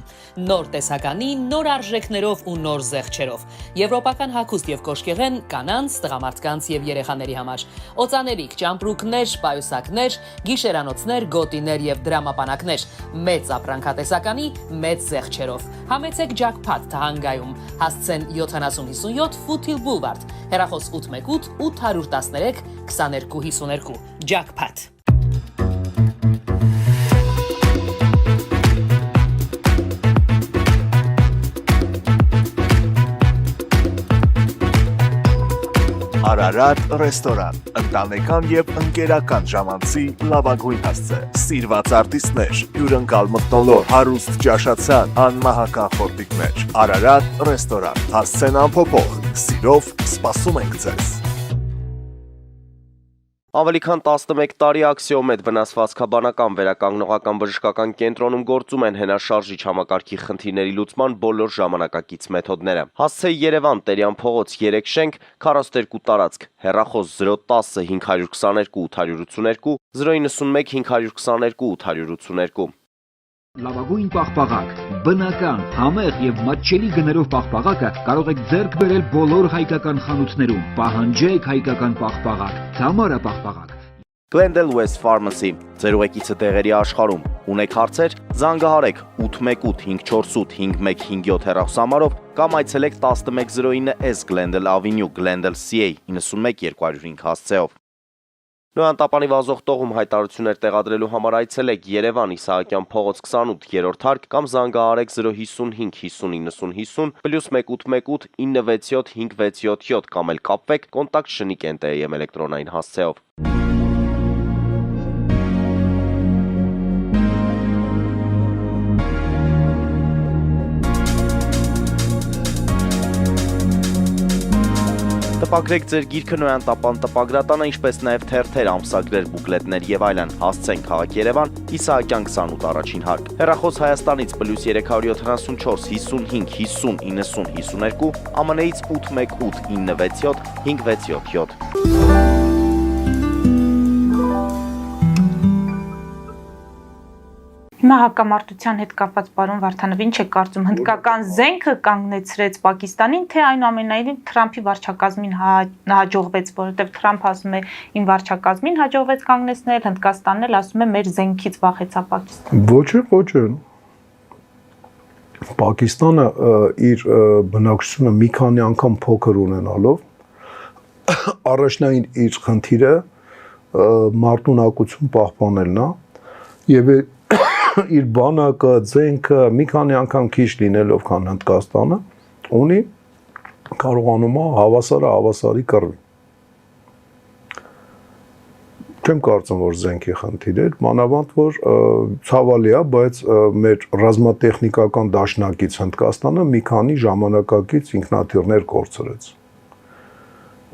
Նոր տեսականի, նոր արժեքներով ու նոր զեղչերով։ Եվրոպական հագուստ եւ կոշկեղեն կանանց, տղամարդկանց եւ երեխաների համար։ Օծաներիք, ճամպրուկներ, պայուսակներ, գիշերանոցներ, գոտիներ եւ դրամապանակներ։ Մեծ ապրանքատեսականի, մեծ զեղչերով։ Համեցեք Jackpot Թահանգայում։ Հասցեն 7057 Foothill Boulevard։ Հեռախոս 818 813 2252։ Jackpot Արարատ ռեստորան, ընտանեկան եւ ընկերական ժամանցի լավագույն հասցե, սիրված արտիստներ, հյուրընկալ մթնոլորտ, հարուստ ճաշացան, անմահական խորտիկներ, Արարատ ռեստորան, հասցեն անփոփոխ, սիրով սպասում ենք ձեզ։ Ավելի քան 11 տարի Աքսիոմեդ վնասվածքաբանական վերականգնողական բժշկական կենտրոնում գործում են հենաշարժիչ համակարգի խնդիրների լուծման բոլոր ժամանակակից մեթոդները։ Հասցեի Երևան, Տերյան փողոց 3 շենք, 42 տարածք, հեռախոս 010 522 882, 091 522 882։ Լավագույն պաղպաղակ, բնական, համեղ եւ մատչելի գներով պաղպաղակը կարող եք ձեռք բերել բոլոր հայկական խանութներում։ Պահանջեք հայկական պաղպաղակ, Թամարա պաղպաղակ։ Glendale West Pharmacy, ձեր ուղեկիցը տեղերի աշխարհում։ Ունեք հարցեր, զանգահարեք 818 548 5157 հեռախոսահամարով կամ այցելեք 1109S Glendale Avenue, Glendale CA 91 205 հասցեով։ Նոյան տապանի վազող տողում հայտարարություններ տեղադրելու համար այցելեք Երևան Իսահակյան փողոց 28-րդ հարկ կամ զանգահարեք 055 50 90 50 +1 818 967 5677 կամ էլ կապվեք կոնտակտ Շնիկ NTM էլեկտրոնային հասցեով։ Տպագրեք ձեր գիրքը Նոյան տապան տպագրատանը, ինչպես նաև թերթեր, ամսագրեր, բուկլետներ եւ այլն։ Հասցեն քաղաք Երևան, Իսահակյան 28 առաջին հարկ։ Հեռախոս Հայաստանից +374 55 50 90 52, ԱՄՆ-ից 818 967 5677։ Հիմա հակամարտության հետ կապված պարոն Վարդանով ինչ է կարծում, հնդկական զենքը կանգնեցրեց Պակիստանին, թե այնուամենայնիվ Թրամփի վարչակազմին հաջողվեց, որովհետև Թրամփը ասում է իմ վարչակազմին հաջողվեց կանգնեցնել, Հնդկաստանն էլ ասում է մեր զենքից վախեցա Պակիստանը։ Ոչ։ Պակիստանը իր բնակչությունը մի քանի անգամ փոքր ունենալով առաջնային իր խնդիրը մարտունակություն պահպանելն է եւ իր բանակը, զենքը մի քանի անգամ քիչ լինելով քան Հնդկաստանը ունի կարողանում է հավասարի կռվի։ Չեմ կարծում, որ զենքի խնդիր է, մանավանդ որ ցավալի է, բայց մեր ռազմատեխնիկական դաշնակից Հնդկաստանը մի քանի ժամանակակից ինքնաթիռներ կորցրեց։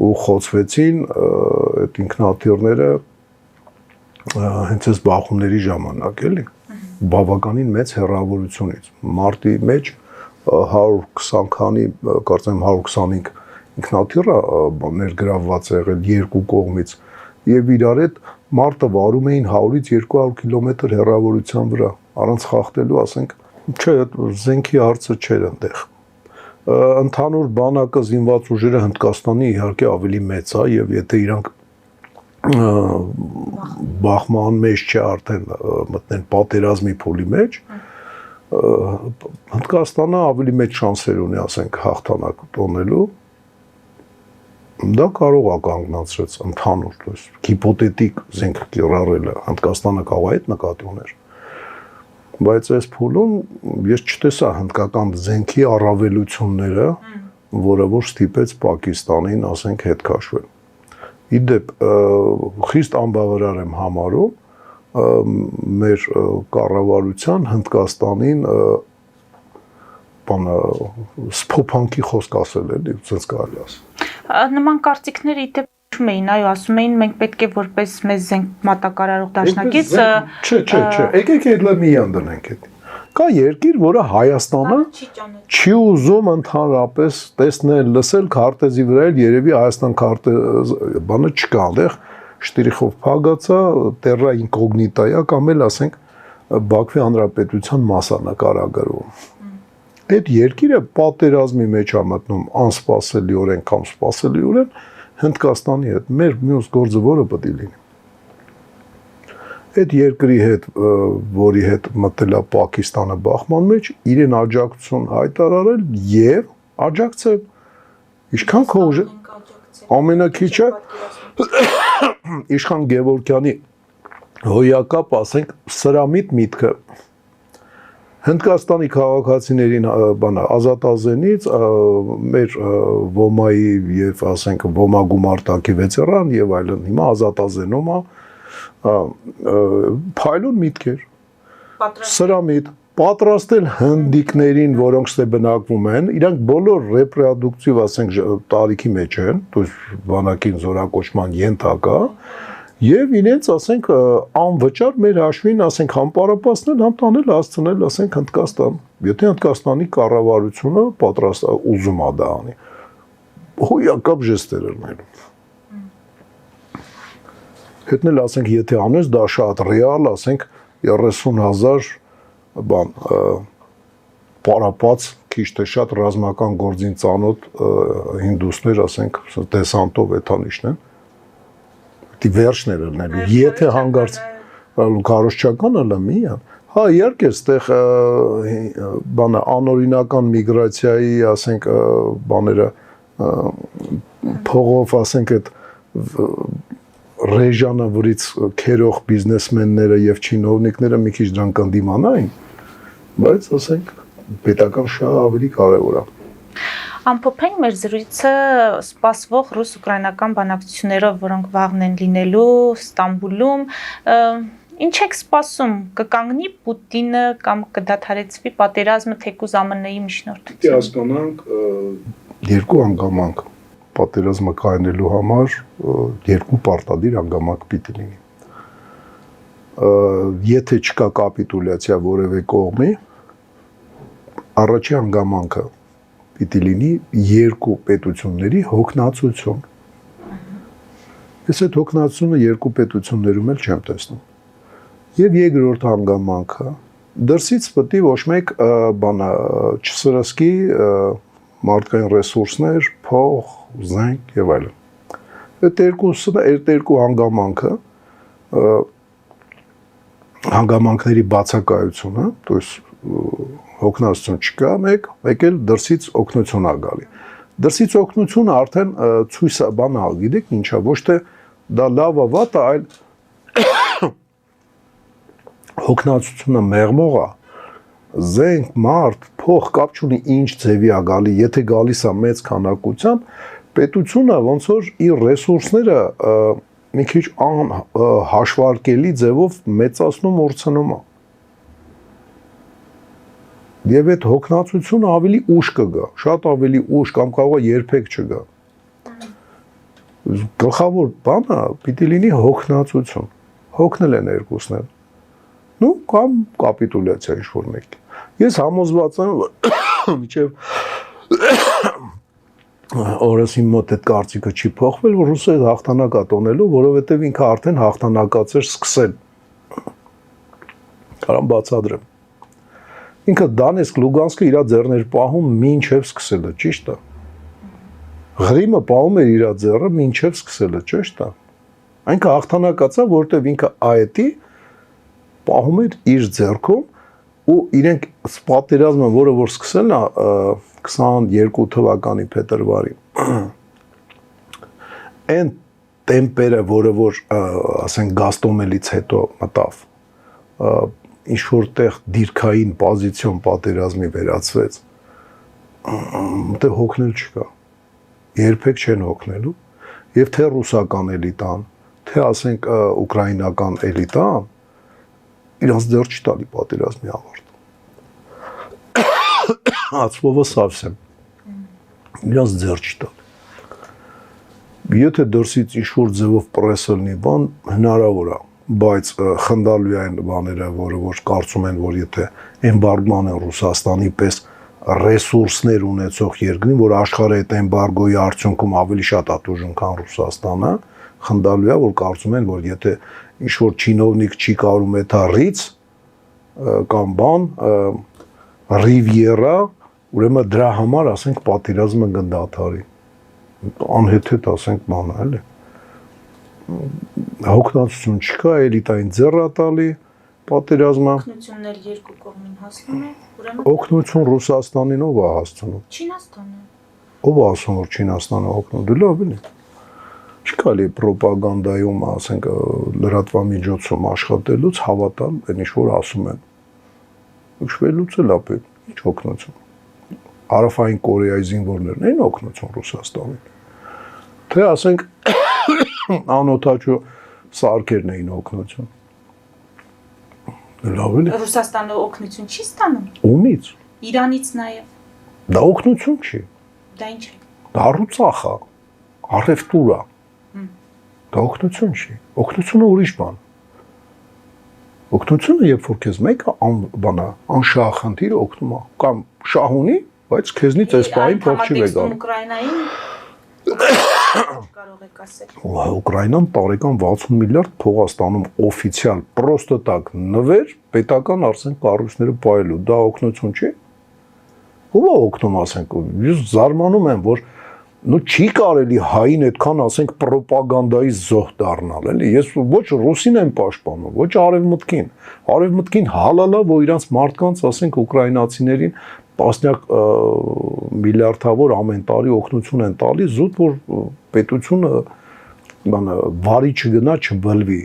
Ու խոցվեցին այդ ինքնաթիռները հենց այս բախումների ժամանակ էլի բավականին մեծ հեռավորությունից մարտի մեջ 120 քանի կարծեմ 125 ինքնաթիռը ներգրավված է եղել երկու կողմից եւ իրար հետ մարտը վարում էին 100-ից 200 կիլոմետր հեռավորության վրա առանց խախտելու, ասենք, չէ, զենքի հարցը չէր այնտեղ։ Ընդհանուր բանակը զինված ուժերը Հնդկաստանի իհարկե ավելի մեծ է եւ եթե իրանք բախման մեջ չէ արդեն մտնեն պատերազմի փուլի մեջ Հնդկաստանը ավելի մեծ շանսեր ունի, ասենք, հաղթանակ տոնելու դա կարող է կանգնացրեց ընդհանուր, то есть հիպոթետիկ զենք կիրառելը Հնդկաստանը կարող է այդ նկատի ուներ բայց այս փուլում ես չտեսա հնդկական զենքի առավելությունները որը որ ստիպեց Պակիստանին, ասենք, հետ քաշվել Իդեպ խիստ անբավարար եմ համարում մեր կառավարության Հնդկաստանին սփոփանքի խոսք ասել էլի, ցած կարելի ասել։ Նման կարծիքներ իդեպ հիշում էին, այո, ասում էին մենք պետք է որպես մեզ զենք մատակարարող դաշնակից Չէ, եկեք այդ մի անդնենք այդ։ Կա երկիր, որը Հայաստանը չի ուզում ընդհանրապես տեսնել, լսել քարտեզի վրա էլ երևի Հայաստան բանը չկա, այնտեղ շտրիխով փագացա, terra incognita է կամ էլ ասենք Բաքվի Հանրապետության մասնակարագրում։ Այդ երկիրը պատերազմի մեջ է մտնում անսպասելիորեն կամ սպասելիորեն Հնդկաստանի հետ։ Մեր մյուս գործը որը պետք է լինի։ Այդ երկրի հետ, որի հետ մտել է Պակիստանը բախման մեջ, իրեն աջակցություն հայտարարել եւ աջակցել։ Ինչքան քո ուժը ամենակիչը Իշխան Գևորգյանի հոյակապ, ասենք, սրամիտ միտքը Հնդկաստանի քաղաքացիներին ազատազենից մեր ոմայի եւ ասենք ոմա գումարտակի վեցերան եւ այլն հիմա ազատազենում է փայլուն միտքեր սրամիտ պատրաստել հնդիկներին, որոնք ստե բնակվում են, իրանք բոլոր ռեպրոդուկտիվ, ասենք, տարիքի մեջ են, то есть բանակին զորակոչման ենթակա, Եվ իրենց, ասենք, անվճար մեր հաշվին, ասենք, համ պարապացնել, համ տանել հասցնել, ասենք, Հնդկաստան։ Եթե Հնդկաստանի կառավարությունը պատրաստ է ուզում է դա անի, հոյակապ ժեստեր ելնելու։ Հետն էլ, ասենք, եթե անես, դա շատ ռեալ, ասենք, 30,000 բան պարապած քիչ թե շատ ռազմական գործին ծանոթ հինդուսներ, ասենք, դեսանտով էթանիշն են։ Դի վերջն էր ելնելու, եթե հանգարց կարոշչականը լմիան, հա, իհարկե, այստեղ բանը անօրինական միգրացիայի, ասենք, բաները փողով, ասենք, այդ ռեժանը, որից քերող բիզնեսմենները եւ չինովնիկները մի քիչ դրան կընդդիմանային, բայց, ասենք, պետական շատ ավելի կարևոր է։ Ամփոփենք մեր զրույցը սպասվող ռուս-ուկրաինական բանակցություններով, որոնք վաղն են լինելու Ստամբուլում, ինչ եք սպասում, կկանգնի Պուտինը կամ կդադարեցվի պատերազմը թեկուզ ԱՄՆ-ի միջնորդությամբ։ Պիտի հասկանանք երկու հանգամանք պատերազմը կայացնելու համար երկու պարտադիր հանգամանք պիտի լինի։ Եթե չկա կապիտուլյացիա որևէ կողմի, առաջի հանգամանքը պիտի լինի երկու պետությունների հոգնածություն։ Ես այդ հոգնածությունը երկու պետություններում էլ չեմ տեսնում։ Եվ երկրորդ հանգամանքը դրսից պետք է ոչ մեկ բանը չսրսկի մարդկային ռեսուրսներ, փող, զենք եւ այլն։ Այդ երկու հանգամանքը հանգամանքների բացակայությունը, то есть օգնություն չկա, մեկ էլ դրսից օգնություն ա գալի։ Դրսից օգնությունը արդեն ցույց է բանա, գիտեք ինչա, ոչ թե դա լավ է, վատ է, այլ օգնությունը մեղմող է, զենք, մարդ, փող կապ չունի ինչ ձևի է գալի, եթե գալիս է մեծ քանակությամբ, պետությունը ոնց որ իր ռեսուրսները մի քիչ հաշվարկելի ձևով մեծացնում ուրցնում է։ Եվ այդ հոգնածությունը ավելի ուշ կգա, շատ ավելի ուշ կամ կարող է երբեք չգա։ Գլխավոր բանը պիտի լինի հոգնածություն։ Հոգնել են երկուսն էլ։ Ну, կամ կապիտուլյացիա ինչ-որ մեկ։ Ես համոզված եմ, մինչև օրս իմ մոտ այդ կարծիքը չի փոխվել, որ ռուսը հաղթանակ է տոնելու, որովհետև ինքը արդեն հաղթանակած էր սկսել։ Կարամ բացադրեմ։ Ինքը Դոնեցկ, Լուգանսկը իր ձեռներ պահում մինչև սկսելը, ճիշտ է։ Ղրիմը պահում էր իր ձեռը մինչև սկսելը, ճիշտ է։ Այնքը հաղթանակացա, որովհետև ինքը այդի պահում էր իր ձեռքում ու իրենք պատերազմը, որը որ սկսելն է 22 թվականի փետրվարի, այն տեմպերը, որը որ ասենք Գաստոմելից հետո մտավ, ինչ որտեղ դիրքային պոզիցիոն պատերազմի վերածվեց, մտե հոգնել չկա, երբեք չեն հոգնելու, եւ թե ռուսական էլիտան, թե ասենք ուկրաինական էլիտան, իրանց դեռ չի տալի պատերազմի ավարտ։ Ացվովը սավսեմ, իրանց դեռ չի տալի։ Եթե դրսից ինչ-որ ձևով պրեսը լինի բան, հնարավոր է, բայց խնդալու այն բաները, որը որ կարծում են, որ եթե էմբարգոն են Ռուսաստանի պես ռեսուրսներ ունեցող երկրին, որ աշխարհի այդ էմբարգոյի արդյունքում ավելի շատ ատուժում քան Ռուսաստանը, խնդալու է, որ կարծում են, որ եթե ինչ-որ չինովնիկ չի կարում այդ առից կամ բան Ռիվիերա, ուրեմն դրա համար, ասենք, պատերազմը կդադարի։ Անհեթեթ, ասենք, բան է, էլի։ Հոգնածություն չկա, էլիտային ձեռ է տալի պատերազմը։ Օգնություններ երկու կողմին հասնում է, ուրեմն Օգնություն Ռուսաստանին ով է հասցնում։ Չինաստանը։ Ով է ասում, որ Չինաստանը օգնում, դու լավ էլի։ Չկա լի պրոպագանդայում, ասենք, լրատվամիջոցում աշխատելուց հավատալ, այն ինչ որ ասում են։ Ուշվելուց էլ ապե, ինչ օգնություն։ Հարավային Կորեայի զինվորներն են օգնություն Ռուսաստանին։ Թե ասենք անօթաչու սարքերն էին օգնություն։ Լավ էլի։ Ռուսաստանը օգնություն չի ստանում։ Ումից։ Իրանից նաև։ Դա օգնություն չի։ Դա ինչ է։ Դա Արցախ է, առևտուր է։ Դա օգնություն չի։ Օգնությունը ուրիշ բան։ Օգնությունը, երբ որ քեզ մեկը անշահախնդիր օգնում է, կամ շահ ունի, բայց քեզնից այս պահին փող չի վեկան։ Ուկրաինային կարող եք ասել։ Ուկրաինան տարեկան 60 միլիարդ փող է ստանում օֆիցիալ, պրոստը տակ նվեր պետական արսեն կառույցները պայելու։ Դա օգնություն չի։ Ո՞վ է օգնում, ասենք, ես զարմանում եմ, որ չի կարելի հային այդքան, ասենք, պրոպագանդայի զոհ դառնալ, էլի։ Ես ոչ ռուսին եմ պաշտպանում, ոչ արևմուտքին։ Արևմուտքին հալալա, որ իրանց մարդկանց, ասենք, ուկրաինացիներին տասնյակ միլիարդավոր ամեն տարի օգնություն են տալիս, զուտ որ պետությունը վարի չգնա, չբլվի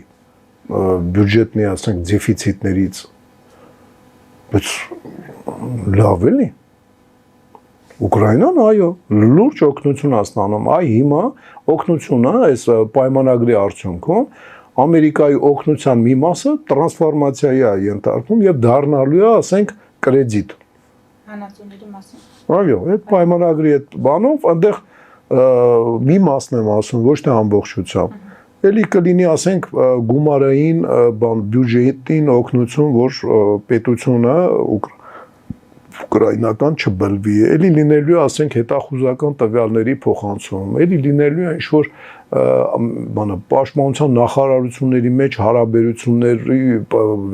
բյուջետնի, ասենք, դեֆիցիտներից։ Բայց լավ էլի։ Ուկրաինան, այո, լուրջ օգնություն է ստանում։ Այ հիմա օգնությունը այս պայմանագրի արդյունքում Ամերիկայի օգնության մի մասը տրանսֆորմացիայի է ենթարկվում եւ դառնալու է, ասենք, կրեդիտ։ Հանածուների մասին։ Այո, այդ պայմանագրի այդ բանով այնտեղ մի մասն եմ ասում, ոչ թե ամբողջությամբ։ Էլի կլինի, ասենք, գումարային բյուջետին օգնություն, որ պետությունը ուկրաինական չբլվի, էլի լինելու է, ասենք, հետախուզական տվյալների փոխանցում, էլի լինելու է ինչ-որ պաշտպանության նախարարությունների մեջ հարաբերությունների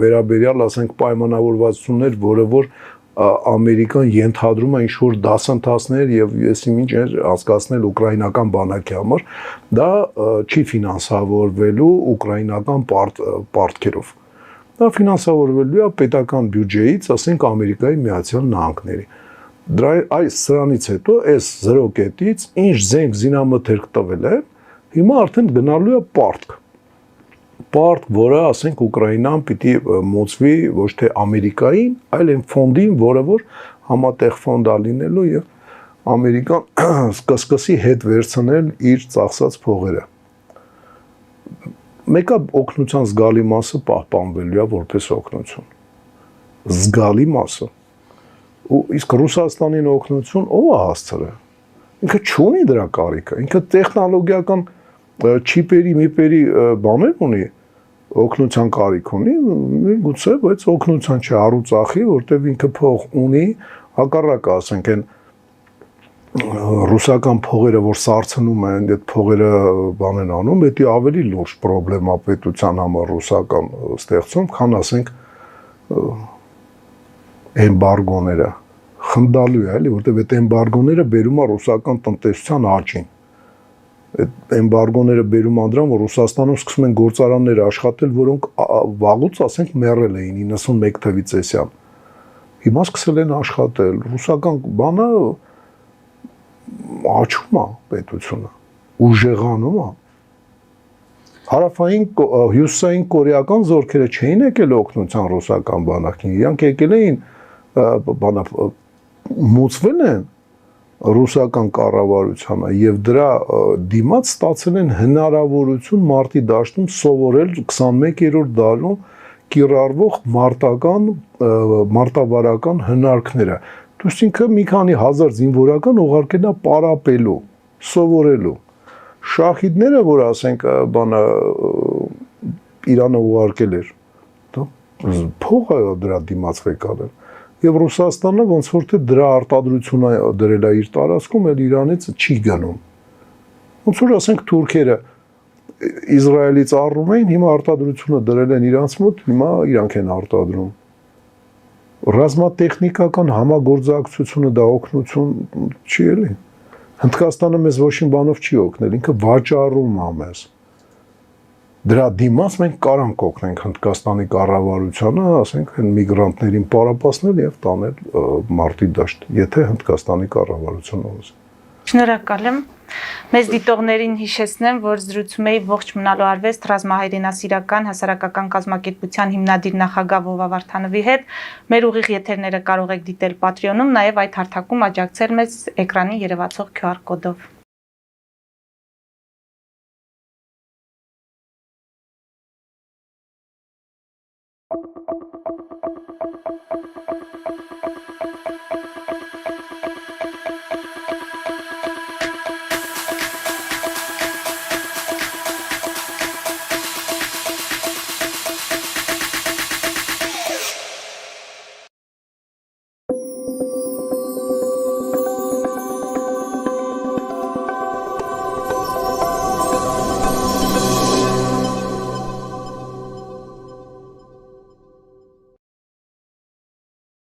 վերաբերյալ, ասենք, պայմանավորվածություններ, որը որ Ամերիկան ենթադրում է ինչ-որ դասընթացներ եւ եսիմինչ հասկացնել ուկրաինական բանակի համար, դա չի ֆինանսավորվելու ուկրաինական պարտքերով։ Դա ֆինանսավորվելու է պետական բյուջեից, ասենք, Ամերիկայի Միացյալ Նահանգների։ Սրանից հետո այս 0 կետից ինչ զենք զինամթերք տվել է, հիմա արդեն գնալու է պարտք, որը, ասենք, Ուկրաինան պիտի մոծվի ոչ թե Ամերիկային, այլ այն ֆոնդին, որը որ համատեղ ֆոնդ է լինելու եւ Ամերիկան սկսի հետ վերցնել իր ծախսած փողերը։ Մեկը օգնության զգալի մասը պահպանվելու է որպես օգնություն։ Զգալի մասը։ Իսկ Ռուսաստանին օգնություն ով է հասցրել։ Ինքը չունի դրա կարիքը, ինքը տեխնոլոգիական չիպերի, միպերի բաներ ունի, օգնության կարիք ունի, գուցե, բայց օգնության չի առուծախի, որտեվ ինքը փող ունի, հակառակը, ասենք, այն ռուսական փողերը, որ սարցնում են, այդ փողերը բան են անում, դա ավելի լուրջ խնդրեմ է պետության համար ռուսական ստեղծում, քան, ասենք, էմբարգոները։ Խնդալու է, էլի, որտեվ այդ էմբարգոները բերում է ռուսական տնտեսության աճին։ Այդ էմբարգոները բերում են դրան, որ Ռուսաստանում սկսում են գործարաններ աշխատել, որոնք վաղուց, ասենք, մեռել էին 91 թվից էսյան։ Հիմա սկսել են աշխատել։ Ռուսական բանը աճում է պետությունը, ուժեղանում է։ Հյուսիսային կորեական զորքերը չէին եկել օգնության ռուսական բանակին, իրանք եկել էին մուծվել են ռուսական կառավարությանը եւ դրա դիմաց ստացել են հնարավորություն մարտի դաշտում սովորել 21-րդ դարում կիրառվող մարտավարական հնարքները։ Դուք ինքը մի քանի հազար զինվորական ուղարկել է պարապելու, սովորելու։ Շախիդները, որ ասենք, Իրանը ուղարկել էր, փող է դրա դիմաց եկել։ Եվ Ռուսաստանը ոնց որ թե դրա արտադրությունը դրել է իր տարածքում, էլ Իրանից չի գնում։ Ոնց որ ասենք թուրքերը Իսրայելից առնում էին, հիմա արտադրությունը դրել են իրանց մոտ, հիմա իրանք են արտադրում։ Ռազմատեխնիկական համագործակցությունը դա օգնություն չի էլի։ Հնդկաստանը մեզ ոչինչ բանով չի օգնել, ինքը վաճառում է մեզ։ Դրա դիմաց մենք կարանք օգնենք Հնդկաստանի կառավարությանը, ասենք, այն միգրանտներին պարապացնել եւ տանել մարտի դաշտ, եթե Հնդկաստանի կառավարությունը ուզի։ Շնորհակալ եմ։ Մեզ դիտողներին հիշեցնեմ, որ զրուցում էի ողջ մնալու արվեստ ռազմահայրենասիրական հասարակական կազմակերպության հիմնադիր նախագահ Վովա Վարդանովի հետ։ Մեր ուղիղ եթերները կարող եք դիտել Patreon-ում, նաև այդ հարթակում աջակցել մեզ էկրանին երևացող QR կոդով։